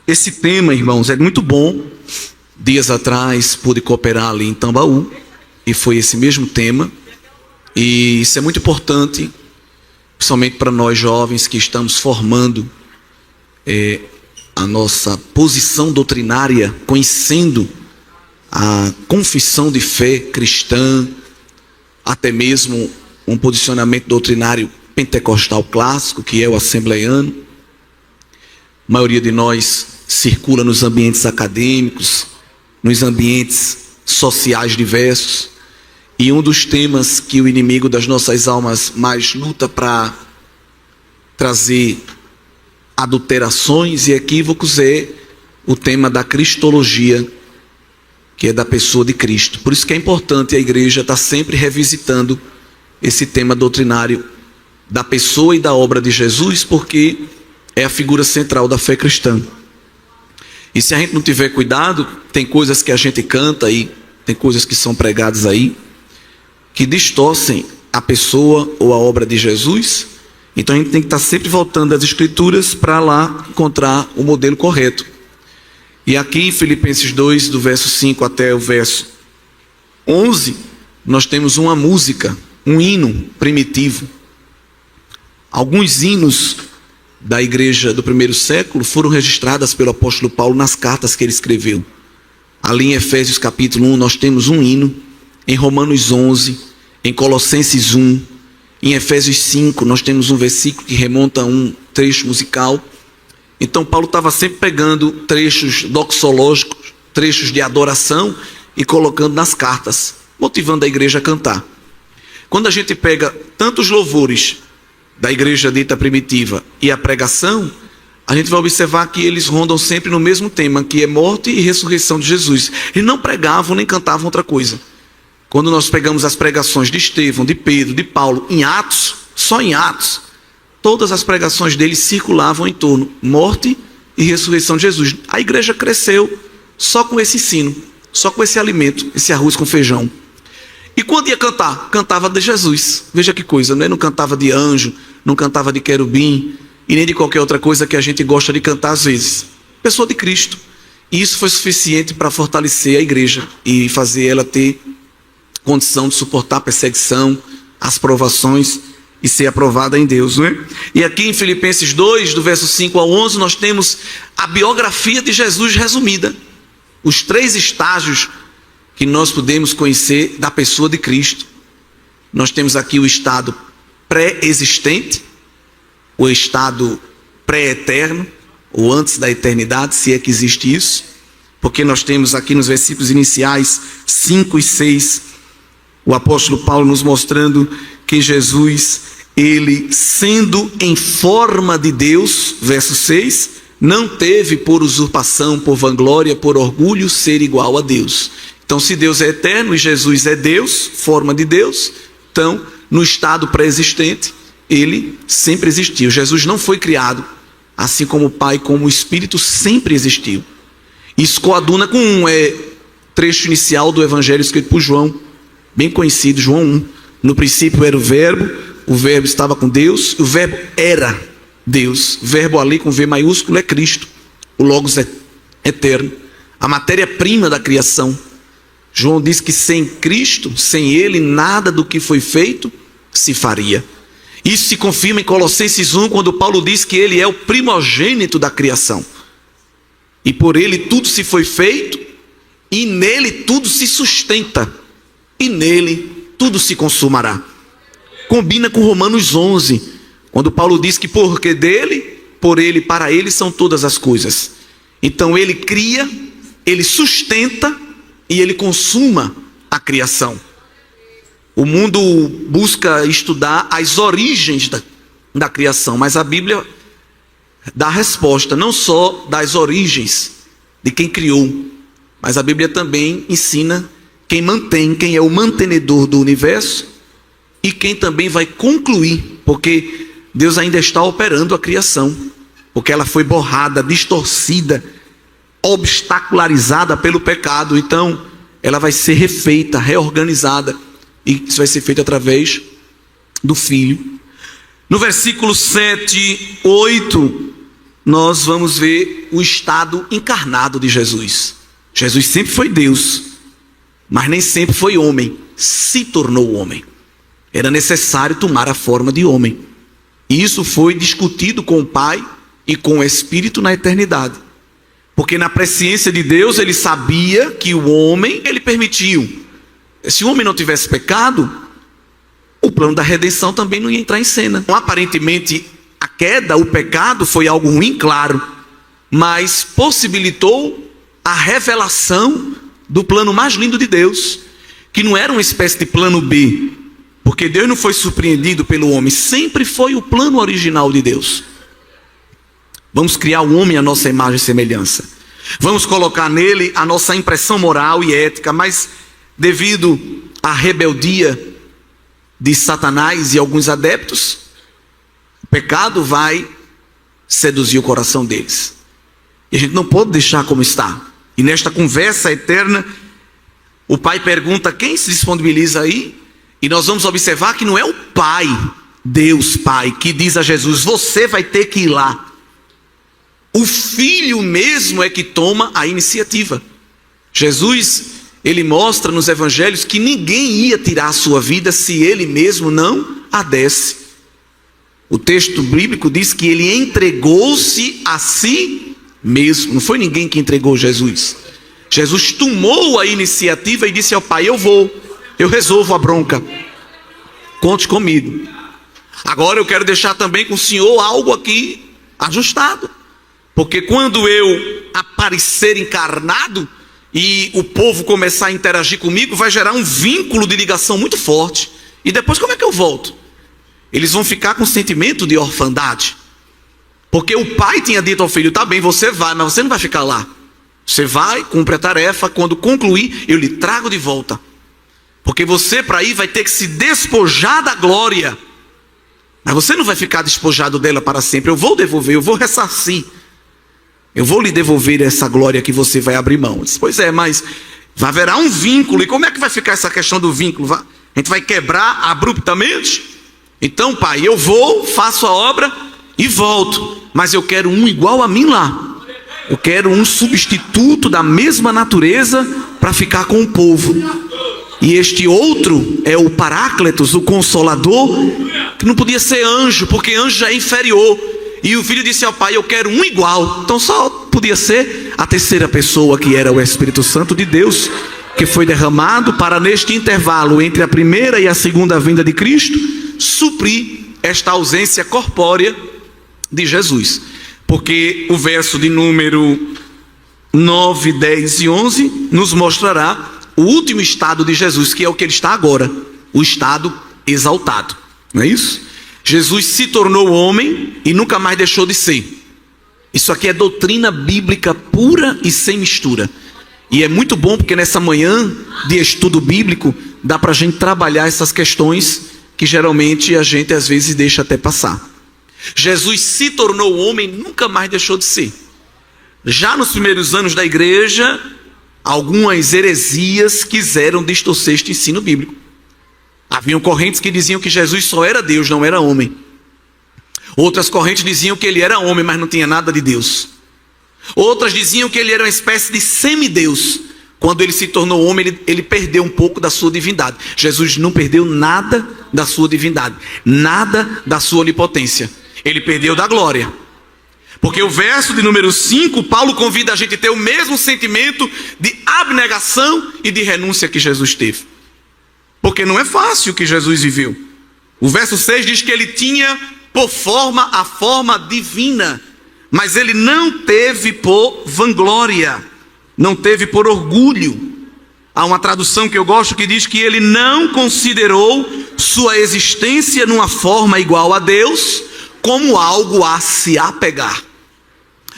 Esse tema, irmãos, é muito bom. Dias atrás pude cooperar ali em Tambaú e foi esse mesmo tema. E isso é muito importante, principalmente para nós jovens que estamos formando a nossa posição doutrinária, conhecendo a confissão de fé cristã, até mesmo um posicionamento doutrinário pentecostal clássico, que é o assembleiano. A maioria de nós circula nos ambientes acadêmicos, nos ambientes sociais diversos, e um dos temas que o inimigo das nossas almas mais luta para trazer adulterações e equívocos é o tema da cristologia, que é da pessoa de Cristo. Por isso que é importante a igreja estar sempre revisitando esse tema doutrinário da pessoa e da obra de Jesus, porque é a figura central da fé cristã. E se a gente não tiver cuidado, tem coisas que a gente canta aí, tem coisas que são pregadas aí, que distorcem a pessoa ou a obra de Jesus. Então a gente tem que estar sempre voltando às Escrituras para lá encontrar o modelo correto. E aqui em Filipenses 2, do verso 5 até o verso 11, nós temos uma música, um hino primitivo. Alguns hinos da igreja do primeiro século foram registradas pelo apóstolo Paulo nas cartas que ele escreveu. Ali em Efésios capítulo 1 nós temos um hino, em Romanos 11, em Colossenses 1, em Efésios 5 nós temos um versículo que remonta a um trecho musical. Então Paulo estava sempre pegando trechos doxológicos, trechos de adoração e colocando nas cartas, motivando a igreja a cantar. Quando a gente pega tantos louvores da igreja dita primitiva e a pregação, a gente vai observar que eles rondam sempre no mesmo tema, que é morte e ressurreição de Jesus. Eles não pregavam nem cantavam outra coisa. Quando nós pegamos as pregações de Estevão, de Pedro, de Paulo, em Atos, só em Atos, todas as pregações deles circulavam em torno morte e ressurreição de Jesus. A igreja cresceu só com esse ensino, só com esse alimento, esse arroz com feijão. E quando ia cantar? Cantava de Jesus. Veja que coisa, né? Não cantava de anjo, não cantava de querubim, e nem de qualquer outra coisa que a gente gosta de cantar às vezes. Pessoa de Cristo. E isso foi suficiente para fortalecer a igreja e fazer ela ter condição de suportar a perseguição, as provações e ser aprovada em Deus, não é? E aqui em Filipenses 2, do verso 5 ao 11, nós temos a biografia de Jesus resumida. Os 3 estágios que nós podemos conhecer da pessoa de Cristo. Nós temos aqui o estado pré-existente, o estado pré-eterno, ou antes da eternidade, se é que existe isso, porque nós temos aqui nos versículos iniciais 5 e 6, o apóstolo Paulo nos mostrando que Jesus, ele sendo em forma de Deus, verso 6, não teve por usurpação, por vanglória, por orgulho, ser igual a Deus. Então, se Deus é eterno e Jesus é Deus, forma de Deus, então, no estado pré-existente, ele sempre existiu. Jesus não foi criado, assim como o Pai, como o Espírito sempre existiu. Isso coaduna com um trecho inicial do Evangelho escrito por João, bem conhecido, João 1. No princípio era o verbo estava com Deus, o verbo era Deus. O verbo ali com V maiúsculo é Cristo, o Logos é eterno, a matéria-prima da criação. João diz que sem Cristo, sem Ele, nada do que foi feito se faria. Isso se confirma em Colossenses 1, quando Paulo diz que Ele é o primogênito da criação. E por Ele tudo se foi feito, e nele tudo se sustenta, e nele tudo se consumará. Combina com Romanos 11, quando Paulo diz que porque dele, por Ele, para Ele são todas as coisas. Então Ele cria, Ele sustenta, e ele consuma a criação. O mundo busca estudar as origens da criação, mas a Bíblia dá a resposta, não só das origens de quem criou, mas a Bíblia também ensina quem mantém, quem é o mantenedor do universo e quem também vai concluir, porque Deus ainda está operando a criação, porque ela foi borrada, distorcida, obstacularizada pelo pecado. Então ela vai ser refeita, reorganizada, e isso vai ser feito através do Filho. No versículo 7, 8, nós vamos ver o estado encarnado de Jesus. Jesus sempre foi Deus, mas nem sempre foi homem, se tornou homem. Era necessário tomar a forma de homem. E isso foi discutido com o Pai e com o Espírito na eternidade. Porque na presciência de Deus ele sabia que o homem, ele permitiu. Se o homem não tivesse pecado, o plano da redenção também não ia entrar em cena. Então, aparentemente, a queda, o pecado foi algo ruim, claro, mas possibilitou a revelação do plano mais lindo de Deus, que não era uma espécie de plano B, porque Deus não foi surpreendido pelo homem, sempre foi o plano original de Deus. Vamos criar o homem à nossa imagem e semelhança. Vamos colocar nele a nossa impressão moral e ética, mas devido à rebeldia de Satanás e alguns adeptos, o pecado vai seduzir o coração deles. E a gente não pode deixar como está. E nesta conversa eterna, o Pai pergunta quem se disponibiliza aí, e nós vamos observar que não é o Pai, Deus Pai, que diz a Jesus, você vai ter que ir lá. O Filho mesmo é que toma a iniciativa. Jesus, ele mostra nos evangelhos que ninguém ia tirar a sua vida se ele mesmo não a desse. O texto bíblico diz que ele entregou-se a si mesmo. Não foi ninguém que entregou Jesus. Jesus tomou a iniciativa e disse ao Pai, eu resolvo a bronca. Conte comigo. Agora eu quero deixar também com o Senhor algo aqui ajustado. Porque quando eu aparecer encarnado e o povo começar a interagir comigo, vai gerar um vínculo de ligação muito forte. E depois como é que eu volto? Eles vão ficar com sentimento de orfandade. Porque o pai tinha dito ao filho, tá bem, você vai, mas você não vai ficar lá. Você vai, cumpre a tarefa, quando concluir, eu lhe trago de volta. Porque você para ir vai ter que se despojar da glória. Mas você não vai ficar despojado dela para sempre. Eu vou devolver, eu vou ressarcir. Eu vou lhe devolver essa glória que você vai abrir mão. Disse, pois é, mas haverá um vínculo. E como é que vai ficar essa questão do vínculo? A gente vai quebrar abruptamente? Então, pai, eu vou, faço a obra e volto. Mas eu quero um igual a mim lá. Eu quero um substituto da mesma natureza para ficar com o povo. E este outro é o Paráclitos, o Consolador, que não podia ser anjo, porque anjo já é inferior. E o filho disse ao pai, eu quero um igual. Então só podia ser a terceira pessoa, que era o Espírito Santo de Deus, que foi derramado para neste intervalo entre a primeira e a segunda vinda de Cristo, suprir esta ausência corpórea de Jesus. Porque o verso de número 9, 10 e 11 nos mostrará o último estado de Jesus, que é o que ele está agora, o estado exaltado. Não é isso? Jesus se tornou homem e nunca mais deixou de ser. Isso aqui é doutrina bíblica pura e sem mistura. E é muito bom porque nessa manhã de estudo bíblico dá para a gente trabalhar essas questões que geralmente a gente às vezes deixa até passar. Jesus se tornou homem e nunca mais deixou de ser. Já nos primeiros anos da igreja, algumas heresias quiseram distorcer este ensino bíblico. Haviam correntes que diziam que Jesus só era Deus, não era homem. Outras correntes diziam que ele era homem, mas não tinha nada de Deus. Outras diziam que ele era uma espécie de semideus. Quando ele se tornou homem, ele perdeu um pouco da sua divindade. Jesus não perdeu nada da sua divindade, nada da sua onipotência. Ele perdeu da glória. Porque o verso de número 5, Paulo convida a gente a ter o mesmo sentimento de abnegação e de renúncia que Jesus teve. Porque não é fácil o que Jesus viveu. O verso 6 diz que ele tinha por forma a forma divina, mas ele não teve por vanglória, não teve por orgulho. Há uma tradução que eu gosto que diz que ele não considerou sua existência numa forma igual a Deus como algo a se apegar.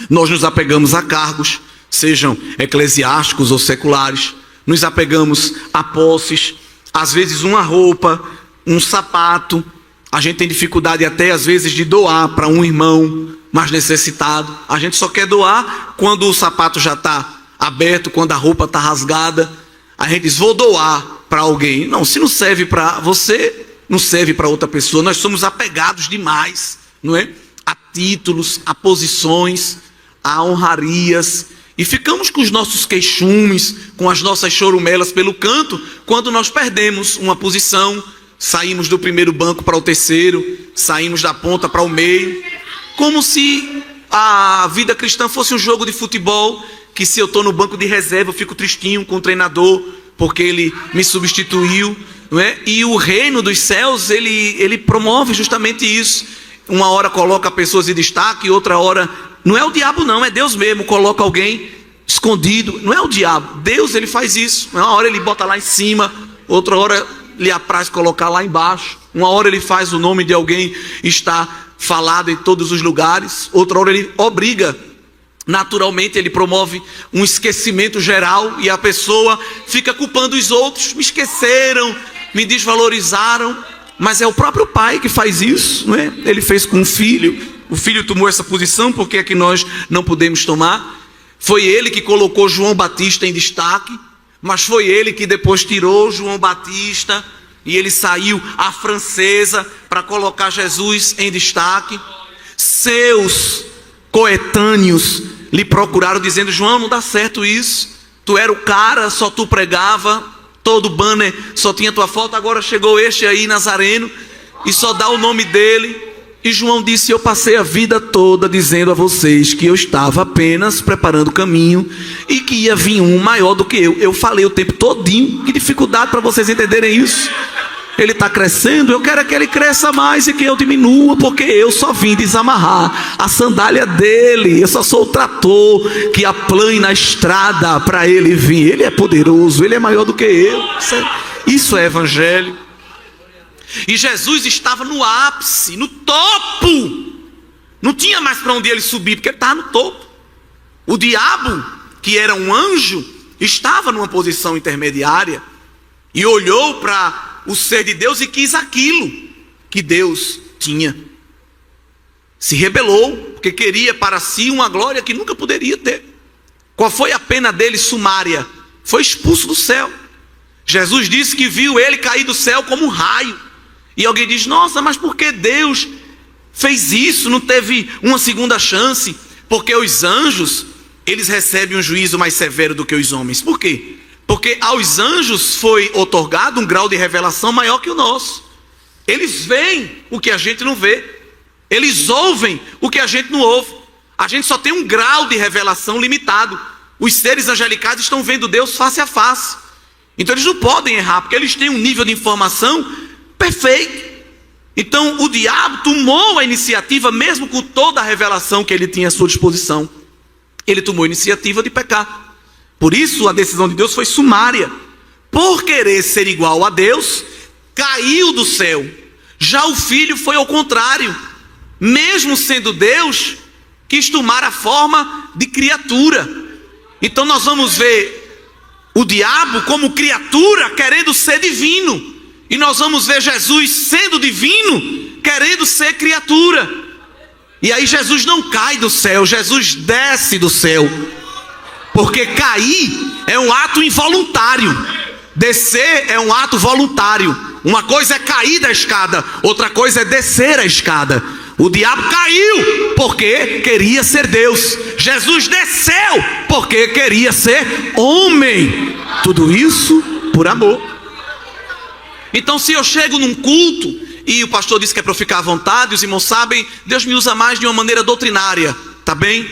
Nós nos apegamos a cargos, sejam eclesiásticos ou seculares, nos apegamos a posses, às vezes uma roupa, um sapato. A gente tem dificuldade até às vezes de doar para um irmão mais necessitado. A gente só quer doar quando o sapato já está aberto, quando a roupa está rasgada. A gente diz, vou doar para alguém. Não, se não serve para você, não serve para outra pessoa. Nós somos apegados demais, não é? a títulos, a posições, a honrarias, e ficamos com os nossos queixumes, com as nossas chorumelas pelo canto, quando nós perdemos uma posição, saímos do primeiro banco para o terceiro, saímos da ponta para o meio, como se a vida cristã fosse um jogo de futebol, que se eu estou no banco de reserva eu fico tristinho com o treinador, porque ele me substituiu, não é? E o reino dos céus, ele promove justamente isso. Uma hora coloca pessoas em destaque, outra hora... Não é o diabo não, é Deus mesmo, coloca alguém escondido. Não é o diabo, Deus ele faz isso. Uma hora ele bota lá em cima, outra hora lhe apraz colocar lá embaixo. Uma hora ele faz o nome de alguém estar falado em todos os lugares. Outra hora ele obriga, naturalmente ele promove um esquecimento geral e a pessoa fica culpando os outros. Me esqueceram, me desvalorizaram. Mas é o próprio pai que faz isso, não é? Ele fez com o filho tomou essa posição, por que é que nós não podemos tomar? Foi ele que colocou João Batista em destaque, mas foi ele que depois tirou João Batista e ele saiu à francesa para colocar Jesus em destaque. Seus coetâneos lhe procuraram dizendo: João, não dá certo isso, tu era o cara, só tu pregava, todo banner só tinha tua foto, agora chegou este aí, Nazareno, e só dá o nome dele. E João disse: eu passei a vida toda dizendo a vocês que eu estava apenas preparando o caminho e que ia vir um maior do que eu. Eu falei o tempo todinho. Que dificuldade para vocês entenderem isso. Ele está crescendo, eu quero que ele cresça mais e que eu diminua, porque eu só vim desamarrar a sandália dele. Eu só sou o trator que aplana a estrada para ele vir. Ele é poderoso, ele é maior do que eu. Isso é evangelho. E Jesus estava no ápice, no topo. Não tinha mais para onde ele subir, porque ele estava no topo. O diabo, que era um anjo, estava numa posição intermediária e olhou para o ser de Deus e quis aquilo que Deus tinha. Se rebelou, porque queria para si uma glória que nunca poderia ter. Qual foi a pena dele sumária? Foi expulso do céu. Jesus disse que viu ele cair do céu como um raio. E alguém diz: nossa, mas por que Deus fez isso? Não teve uma segunda chance? Porque os anjos, eles recebem um juízo mais severo do que os homens. Por quê? Porque aos anjos foi otorgado um grau de revelação maior que o nosso. Eles veem o que a gente não vê. Eles ouvem o que a gente não ouve. A gente só tem um grau de revelação limitado. Os seres angelicais estão vendo Deus face a face. Então eles não podem errar, porque eles têm um nível de informação perfeito. Então o diabo tomou a iniciativa, mesmo com toda a revelação que ele tinha à sua disposição. Ele tomou a iniciativa de pecar. Por isso a decisão de Deus foi sumária. Por querer ser igual a Deus, caiu do céu. Já o filho foi ao contrário. Mesmo sendo Deus, quis tomar a forma de criatura. Então nós vamos ver o diabo como criatura querendo ser divino. E nós vamos ver Jesus sendo divino, querendo ser criatura. E aí Jesus não cai do céu, Jesus desce do céu. Porque cair é um ato involuntário. Descer é um ato voluntário. Uma coisa é cair da escada, outra coisa é descer a escada. O diabo caiu porque queria ser Deus. Jesus desceu porque queria ser homem. Tudo isso por amor. Então, se eu chego num culto e o pastor disse que é para eu ficar à vontade, os irmãos sabem, Deus me usa mais de uma maneira doutrinária, tá bem?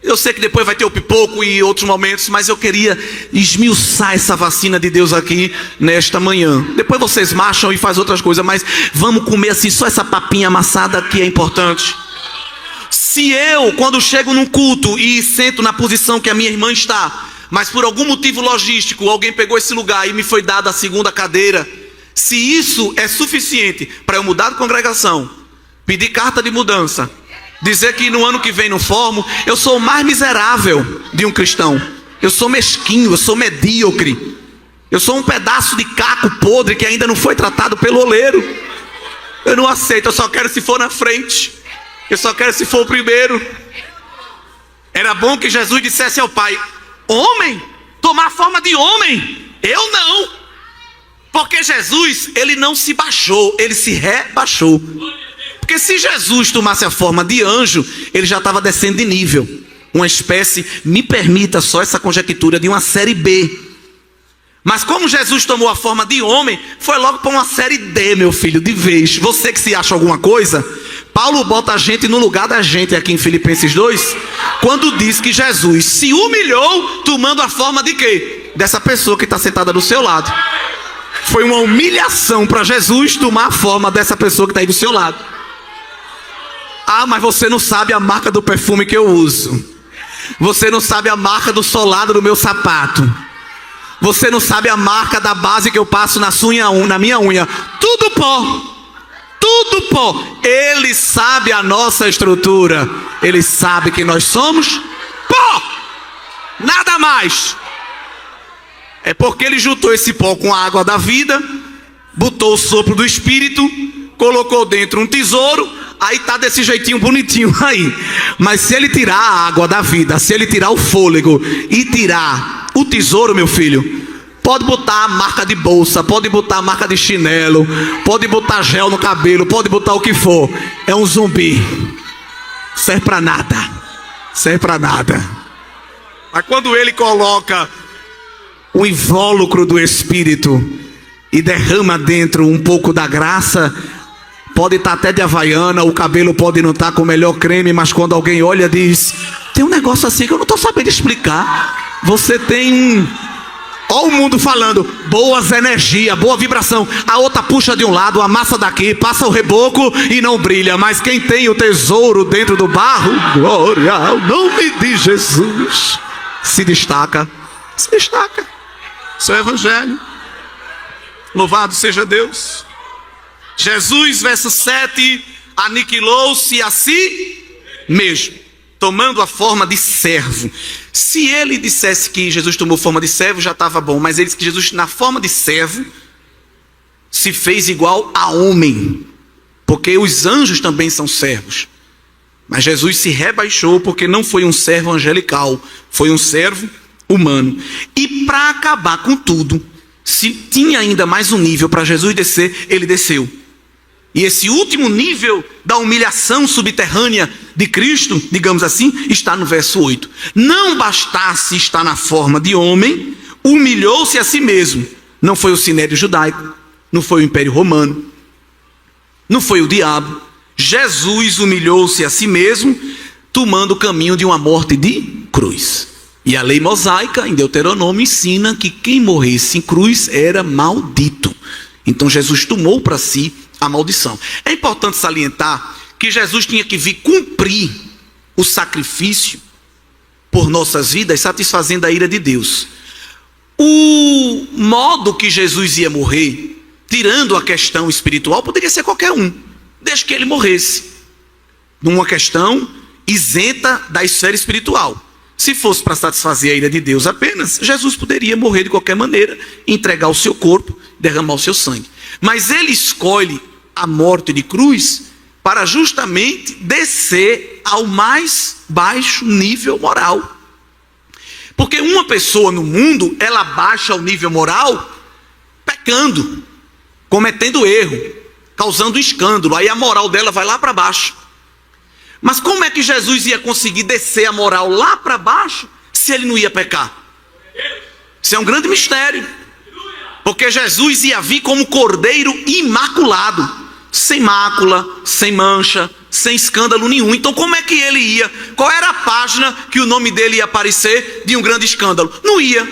Eu sei que depois vai ter o pipoco e outros momentos, mas eu queria esmiuçar essa vacina de Deus aqui nesta manhã. Depois vocês marcham e fazem outras coisas, mas vamos comer assim, só essa papinha amassada aqui é importante. Se eu, quando chego num culto e sento na posição que a minha irmã está, mas por algum motivo logístico, alguém pegou esse lugar e me foi dada a segunda cadeira, se isso é suficiente para eu mudar de congregação, pedir carta de mudança, dizer que no ano que vem não formo, eu sou o mais miserável de um cristão. Eu sou mesquinho, eu sou medíocre. Eu sou um pedaço de caco podre que ainda não foi tratado pelo oleiro. Eu não aceito, eu só quero se for na frente. Eu só quero se for o primeiro. Era bom que Jesus dissesse ao Pai: homem, tomar forma de homem. Eu não. Porque Jesus, ele não se baixou, ele se rebaixou. Porque se Jesus tomasse a forma de anjo, ele já estava descendo de nível. Uma espécie, me permita só essa conjectura, de uma série B. Mas como Jesus tomou a forma de homem, foi logo para uma série D, meu filho, de vez. Você que se acha alguma coisa, Paulo bota a gente no lugar da gente aqui em Filipenses 2, quando diz que Jesus se humilhou tomando a forma de quê? Dessa pessoa que está sentada do seu lado. Foi uma humilhação para Jesus tomar a forma dessa pessoa que está aí do seu lado. Ah, mas você não sabe a marca do perfume que eu uso. Você não sabe a marca do solado do meu sapato. Você não sabe a marca da base que eu passo na minha unha. Tudo pó. Tudo pó. Ele sabe a nossa estrutura. Ele sabe que nós somos pó. Nada mais. É porque ele juntou esse pó com a água da vida, botou o sopro do Espírito, colocou dentro um tesouro, aí tá desse jeitinho bonitinho aí. Mas se ele tirar a água da vida, se ele tirar o fôlego e tirar o tesouro, meu filho, pode botar a marca de bolsa, pode botar a marca de chinelo, pode botar gel no cabelo, pode botar o que for. É um zumbi. Serve pra nada. Serve pra nada. Mas quando ele coloca o invólucro do Espírito e derrama dentro um pouco da graça, pode estar até de havaiana, o cabelo pode não estar com o melhor creme, mas quando alguém olha diz, tem um negócio assim que eu não estou sabendo explicar. Você tem Olha o mundo falando, boas energias, boa vibração. A outra puxa de um lado, amassa daqui, passa o reboco e não brilha. Mas quem tem o tesouro dentro do barro, glória ao nome de Jesus, se destaca. Se destaca. Seu evangelho. Louvado seja Deus. Jesus, verso 7, aniquilou-se a si mesmo, tomando a forma de servo. Se ele dissesse que Jesus tomou forma de servo, já estava bom. Mas ele disse que Jesus, na forma de servo, se fez igual a homem. Porque os anjos também são servos. Mas Jesus se rebaixou porque não foi um servo angelical. Foi um servo humano. E para acabar com tudo, se tinha ainda mais um nível para Jesus descer, ele desceu. E esse último nível da humilhação subterrânea de Cristo, digamos assim, está no verso 8. Não bastasse estar na forma de homem, humilhou-se a si mesmo. Não foi o sinédrio judaico, não foi o Império Romano, não foi o diabo. Jesus humilhou-se a si mesmo, tomando o caminho de uma morte de cruz. E a lei mosaica, em Deuteronômio, ensina que quem morresse em cruz era maldito. Então Jesus tomou para si a maldição. É importante salientar que Jesus tinha que vir cumprir o sacrifício por nossas vidas, satisfazendo a ira de Deus. O modo que Jesus ia morrer, tirando a questão espiritual, poderia ser qualquer um, desde que ele morresse, numa questão isenta da esfera espiritual. Se fosse para satisfazer a ira de Deus apenas, Jesus poderia morrer de qualquer maneira, entregar o seu corpo, derramar o seu sangue. Mas ele escolhe a morte de cruz para justamente descer ao mais baixo nível moral. Porque uma pessoa no mundo, ela baixa o nível moral pecando, cometendo erro, causando escândalo. Aí a moral dela vai lá para baixo. Mas como é que Jesus ia conseguir descer a moral lá para baixo se ele não ia pecar? Isso é um grande mistério. Porque Jesus ia vir como cordeiro imaculado, sem mácula, sem mancha, sem escândalo nenhum. Então como é que ele ia? Qual era a página que o nome dele ia aparecer de um grande escândalo? Não ia.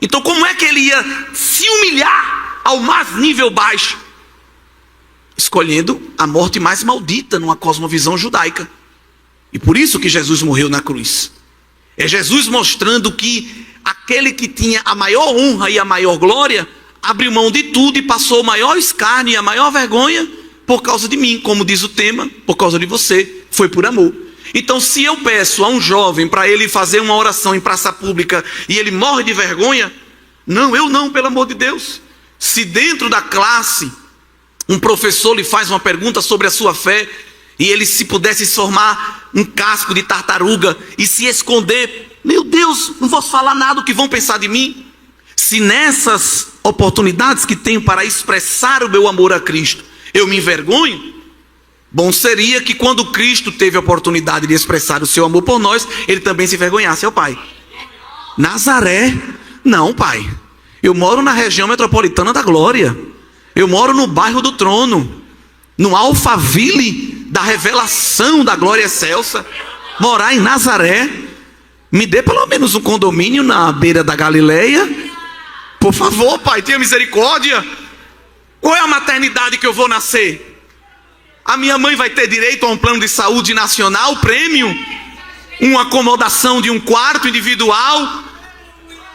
Então como é que ele ia se humilhar ao mais nível baixo? Escolhendo a morte mais maldita numa cosmovisão judaica. E por isso que Jesus morreu na cruz. É Jesus mostrando que aquele que tinha a maior honra e a maior glória abriu mão de tudo e passou o maior escárnio e a maior vergonha por causa de mim, como diz o tema, por causa de você, foi por amor. Então se eu peço a um jovem para ele fazer uma oração em praça pública e ele morre de vergonha, não, eu não, pelo amor de Deus. Se dentro da classe um professor lhe faz uma pergunta sobre a sua fé e ele se pudesse formar um casco de tartaruga e se esconder, meu Deus, não vou falar nada, o que vão pensar de mim? Se nessas oportunidades que tenho para expressar o meu amor a Cristo, eu me envergonho, Bom seria que quando Cristo teve a oportunidade de expressar o seu amor por nós, ele também se envergonhasse ao Pai. Nazaré? Não, Pai. Eu moro na região metropolitana da glória. Eu moro no bairro do trono, no Alphaville da revelação da glória excelsa. Morar em Nazaré? Me dê pelo menos um condomínio na beira da Galileia. Por favor, Pai, tenha misericórdia. Qual é a maternidade que eu vou nascer? A minha mãe vai ter direito a um plano de saúde nacional, prêmio? Uma acomodação de um quarto individual?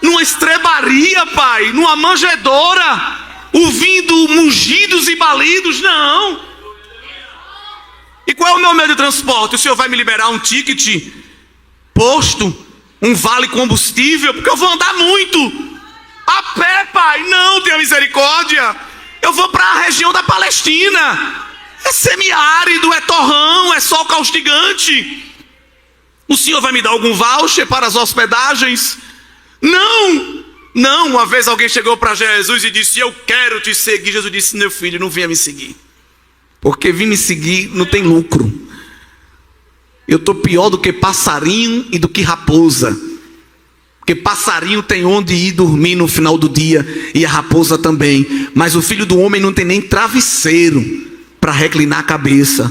Numa estrebaria, Pai? Numa manjedoura? Ouvindo mugidos e balidos? Não. E qual é o meu meio de transporte? O Senhor vai me liberar um ticket posto, um vale combustível? Porque eu vou andar muito. A pé, Pai? Não, tenha misericórdia. Eu vou para a região da Palestina. É semiárido, é torrão, é sol caustigante. O Senhor vai me dar algum voucher para as hospedagens? Não, não. Uma vez alguém chegou para Jesus e disse: eu quero te seguir. Jesus disse: meu filho, não venha me seguir, porque vir me seguir não tem lucro. Eu estou pior do que passarinho e do que raposa. Porque passarinho tem onde ir dormir no final do dia, e a raposa também. Mas o Filho do Homem não tem nem travesseiro para reclinar a cabeça.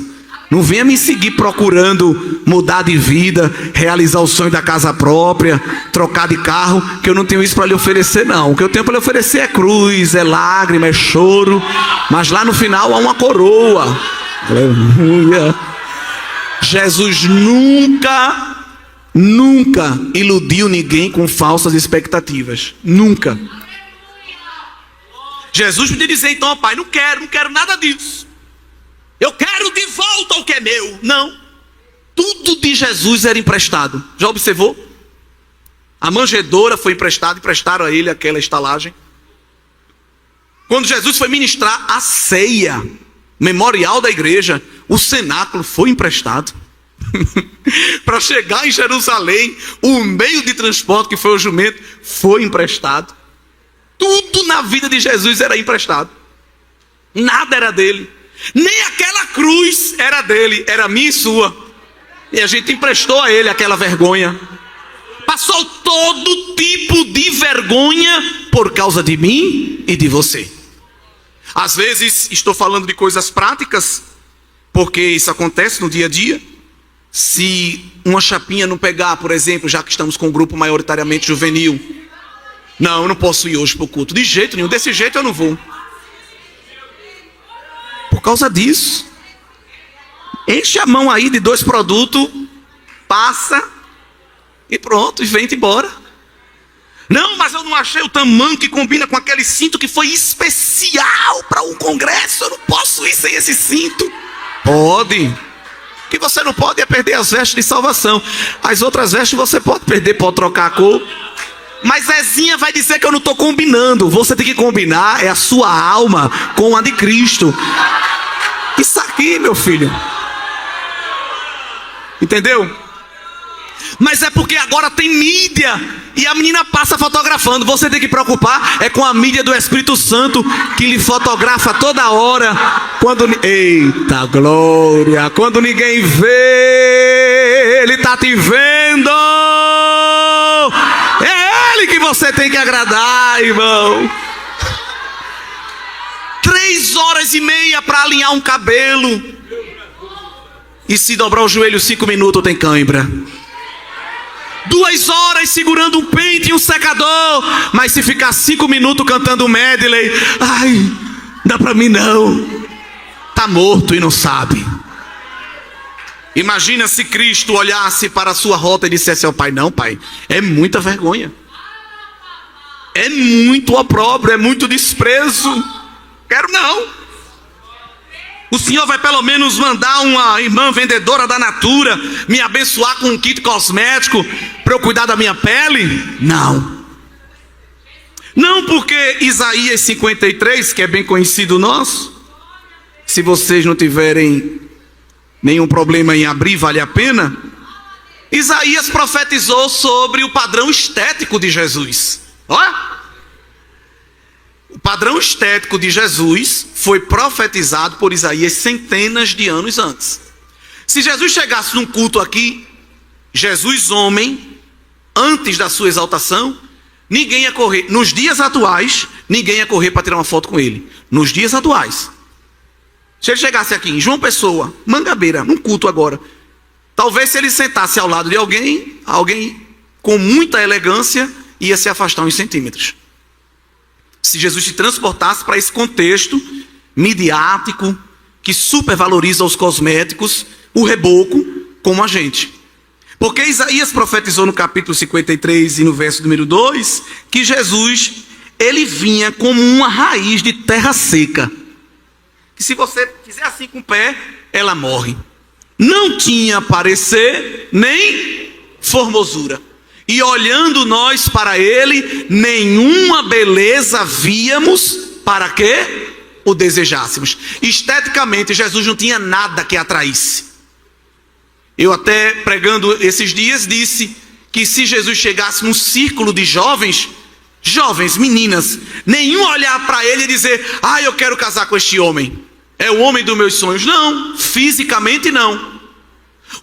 Não venha me seguir procurando mudar de vida, realizar o sonho da casa própria, trocar de carro, que eu não tenho isso para lhe oferecer, não. O que eu tenho para lhe oferecer é cruz, é lágrima, é choro, mas lá no final há uma coroa. Aleluia. Jesus nunca iludiu ninguém com falsas expectativas. Nunca. Jesus podia dizer então: Pai, não quero nada disso. Eu quero de volta o que é meu. Não. Tudo de Jesus era emprestado. Já observou? A manjedoura foi emprestada, emprestaram a ele aquela estalagem. Quando Jesus foi ministrar a ceia, memorial da igreja, o cenáculo foi emprestado. Para chegar em Jerusalém, o meio de transporte que foi o jumento foi emprestado. Tudo na vida de Jesus era emprestado. Nada era dele. Nem aquela cruz era dele, era minha e sua. E a gente emprestou a ele aquela vergonha. Passou todo tipo de vergonha por causa de mim e de você. Às vezes estou falando de coisas práticas, porque isso acontece no dia a dia. Se uma chapinha não pegar, por exemplo, já que estamos com um grupo maioritariamente juvenil, não, eu não posso ir hoje para o culto. De jeito nenhum, desse jeito eu não vou. Por causa disso, enche a mão aí de 2 produtos, passa e pronto, e vem-te embora. Não, mas eu não achei o tamanho que combina com aquele cinto que foi especial para um congresso. Eu não posso ir sem esse cinto. Pode. O que você não pode é perder as vestes de salvação. As outras vestes você pode perder, pode trocar a cor. Mas Zezinha vai dizer que eu não estou combinando. Você tem que combinar é a sua alma com a de Cristo. Isso aqui, meu filho. Entendeu? Mas é porque agora tem mídia e a menina passa fotografando. Você tem que preocupar é com a mídia do Espírito Santo, que lhe fotografa toda hora. Eita glória! Quando ninguém vê, ele está te vendo. É ele que você tem que agradar, irmão. 3 horas e meia para alinhar um cabelo. E se dobrar o joelho 5 minutos tem cãibra. 2 horas segurando um pente e um secador. Mas se ficar 5 minutos cantando medley, ai, dá pra mim não. Tá morto e não sabe. Imagina se Cristo olhasse para a sua rota e dissesse ao Pai: não, Pai, é muita vergonha, é muito opróbrio, é muito desprezo. Quero não. O Senhor vai pelo menos mandar uma irmã vendedora da Natura me abençoar com um kit cosmético para eu cuidar da minha pele? Não. Não, porque Isaías 53, que é bem conhecido nosso, se vocês não tiverem nenhum problema em abrir, vale a pena. Isaías profetizou sobre o padrão estético de Jesus. Olha. O O padrão estético de Jesus foi profetizado por Isaías centenas de anos antes. Se Jesus chegasse num culto aqui, Jesus homem, antes da sua exaltação, ninguém ia correr. Nos dias atuais, ninguém ia correr para tirar uma foto com ele. Nos dias atuais. Se ele chegasse aqui em João Pessoa, Mangabeira, num culto agora, talvez se ele sentasse ao lado de alguém com muita elegância ia se afastar uns centímetros. Se Jesus se transportasse para esse contexto midiático, que supervaloriza os cosméticos, o reboco, como a gente. Porque Isaías profetizou no capítulo 53 e no verso número 2, que Jesus, ele vinha como uma raiz de terra seca. Que se você fizer assim com o pé, ela morre. Não tinha parecer nem formosura. E olhando nós para ele, nenhuma beleza víamos para que o desejássemos. Esteticamente, Jesus não tinha nada que atraísse. Eu até pregando esses dias disse que se Jesus chegasse num círculo de jovens, meninas, nenhum olhar para ele e dizer, eu quero casar com este homem, é o homem dos meus sonhos. Não, fisicamente não.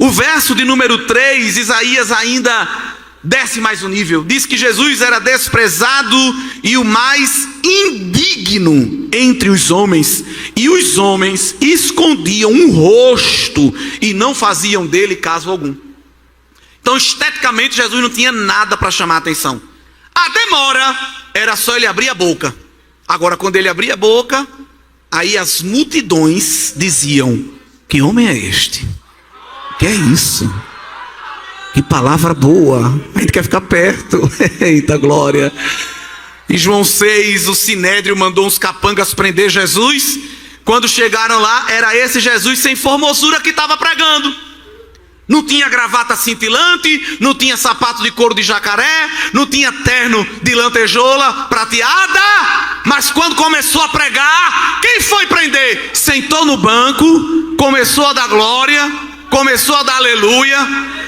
O verso de número 3, Isaías ainda desce mais um nível, diz que Jesus era desprezado e o mais indigno entre os homens, e os homens escondiam o rosto e não faziam dele caso algum. Então esteticamente Jesus não tinha nada para chamar a atenção. A demora era só ele abrir a boca. Agora quando ele abria a boca, aí as multidões diziam, que homem é este? Que é isso? Que palavra boa, a gente quer ficar perto. Eita glória. Em João 6, o Sinédrio mandou uns capangas prender Jesus. Quando chegaram lá, era esse Jesus sem formosura que estava pregando. Não tinha gravata cintilante, não tinha sapato de couro de jacaré, não tinha terno de lantejoula prateada. Mas quando começou a pregar, quem foi prender? Sentou no banco, começou a dar glória, começou a dar aleluia,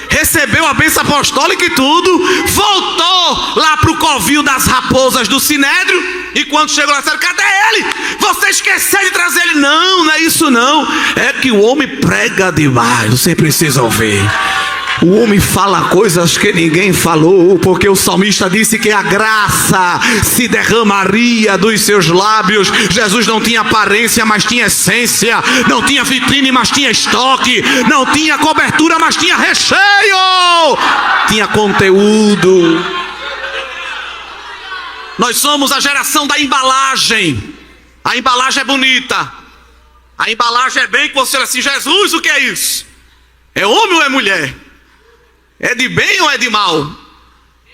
recebeu a bênção apostólica e tudo, voltou lá para o covil das raposas do Sinédrio, e quando chegou lá, disseram, cadê ele? Você esqueceu de trazer ele. Não é isso não, é que o homem prega demais, você precisa ouvir. O homem fala coisas que ninguém falou, porque o salmista disse que a graça se derramaria dos seus lábios. Jesus não tinha aparência, mas tinha essência. Não tinha vitrine, mas tinha estoque. Não tinha cobertura, mas tinha recheio. Tinha conteúdo. Nós somos a geração da embalagem. A embalagem é bonita. A embalagem é bem que você olha assim, Jesus, o que é isso? É homem ou é mulher? É de bem ou é de mal?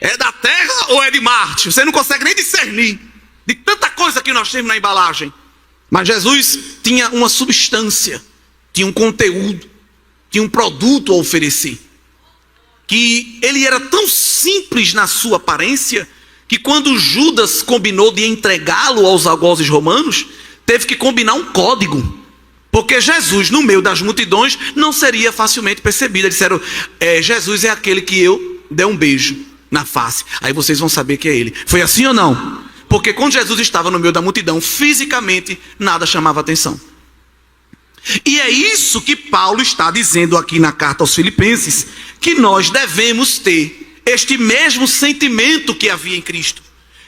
É da terra ou é de Marte? Você não consegue nem discernir de tanta coisa que nós temos na embalagem. Mas Jesus tinha uma substância, tinha um conteúdo, tinha um produto a oferecer. Que ele era tão simples na sua aparência, que quando Judas combinou de entregá-lo aos algozes romanos, teve que combinar um código. Porque Jesus, no meio das multidões, não seria facilmente percebido. Eles disseram, Jesus é aquele que eu dei um beijo na face. Aí vocês vão saber que é ele. Foi assim ou não? Porque quando Jesus estava no meio da multidão, fisicamente, nada chamava atenção. E é isso que Paulo está dizendo aqui na carta aos Filipenses, que nós devemos ter este mesmo sentimento que havia em Cristo,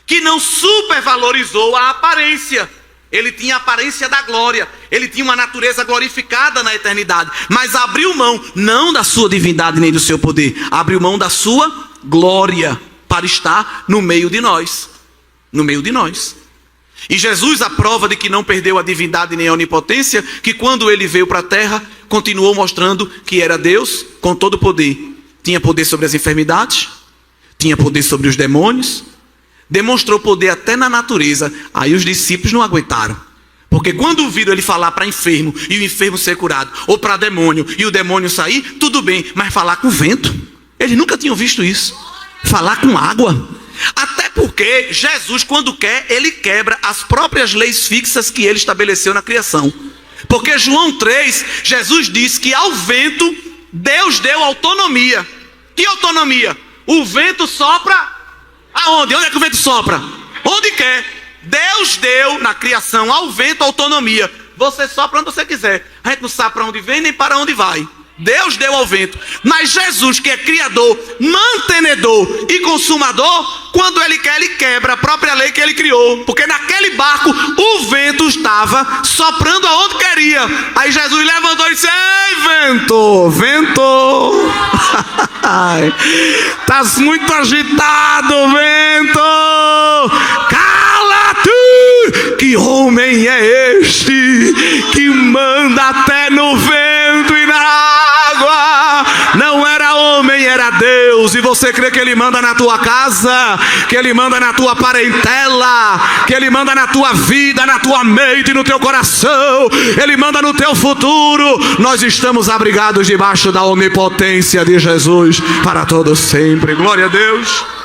que não supervalorizou a aparência. Ele tinha a aparência da glória, ele tinha uma natureza glorificada na eternidade, mas abriu mão, não da sua divindade nem do seu poder, abriu mão da sua glória para estar no meio de nós. No meio de nós. E Jesus, a prova de que não perdeu a divindade nem a onipotência, que quando ele veio para a terra, continuou mostrando que era Deus com todo o poder. Tinha poder sobre as enfermidades, tinha poder sobre os demônios, demonstrou poder até na natureza. Aí os discípulos não aguentaram, porque quando viram ele falar para enfermo e o enfermo ser curado, ou para demônio e o demônio sair, tudo bem, mas falar com vento, eles nunca tinham visto isso. Falar com água. Até porque Jesus, quando quer, ele quebra as próprias leis fixas que ele estabeleceu na criação. Porque João 3, Jesus diz que ao vento Deus deu autonomia. Que autonomia? O vento sopra aonde? Onde é que o vento sopra? Onde quer. Deus deu na criação ao vento autonomia. Você sopra onde você quiser. A gente não sabe para onde vem nem para onde vai. Deus deu ao vento. Mas Jesus, que é criador, mantenedor e consumador, quando ele quer, ele quebra a própria lei que ele criou. Porque naquele barco o vento estava soprando aonde queria. Aí Jesus levantou e disse: ei, vento, vento, estás muito agitado, vento, cala-te. Que homem é este que manda até no vento e na água? Não era homem, era Deus. E você crê que ele manda na tua casa, que ele manda na tua parentela, que ele manda na tua vida, na tua mente, no teu coração, ele manda no teu futuro. Nós estamos abrigados debaixo da onipotência de Jesus para todo sempre. Glória a Deus.